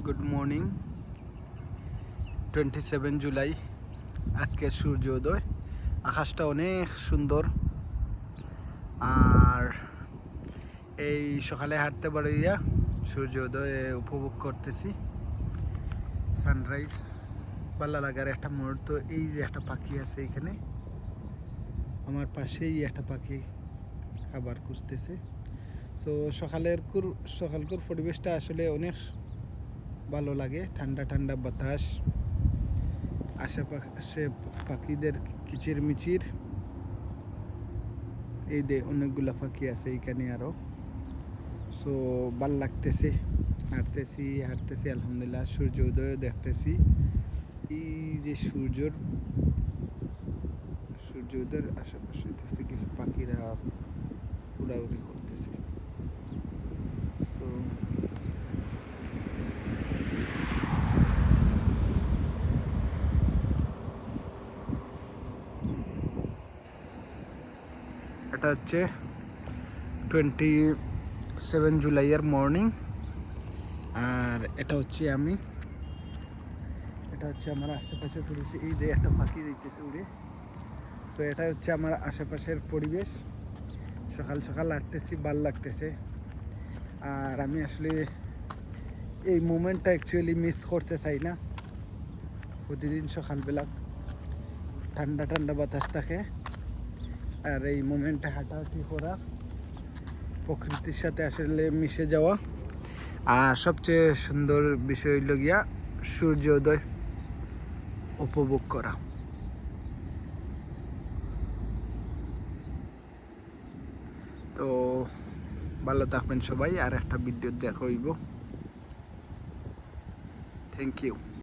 Good morning 27 July আজকের সূর্যোদয়। আকাশটা অনেক সুন্দর। আর এই সকালে হাঁটতে বেরিয়ে সূর্যোদয় উপভোগ করতেছি। সানরাইজ ভালো লাগার একটা মুহূর্ত। এই যে একটা পাখি আছে এখানে আমার পাশেই, একটা পাখি খাবার খুঁজতেছে। সো সকালকার পরিবেশটা আসলে অনেক ভালো লাগে। ঠান্ডা ঠান্ডা বাতাস, আশেপাশে পাখিদের কিচিরমিচির। এই যে অনেকগুলা পাখি আছে এখানে আরো। সো ভাল লাগতেছে। হাঁটতেছি আলহামদুলিল্লাহ। সূর্য উদয় দেখতেছি। এই যে সূর্য উদয়ের আশেপাশে দেখছি কিছু পাখিরা উড়াউড়ি করতেছে। সো এটা হচ্ছে 27 জুলাইয়ের মর্নিং। আর এটা হচ্ছে আমার আশেপাশে পরিবেশ। এই যে একটা পাখি দিতেছে উড়ে। সো এটা হচ্ছে আমার আশেপাশের পরিবেশ। সকাল সকাল হাঁটতেছি, ভাল লাগতেছে। আর আমি আসলে এই মোমেন্টটা অ্যাকচুয়ালি মিস করতে চাই না। প্রতিদিন সকালবেলা ঠান্ডা ঠান্ডা বাতাস থাকে, আর এই মোমেন্টটা হাঁটাহাঁটি করা, প্রকৃতির সাথে আসলে মিশে যাওয়া। আর সবচেয়ে সুন্দর বিষয় হইল গিয়া সূর্যোদয় উপভোগ করা। তো ভালো থাকবেন সবাই। আর একটা ভিডিও দেখা হইব। Thank you.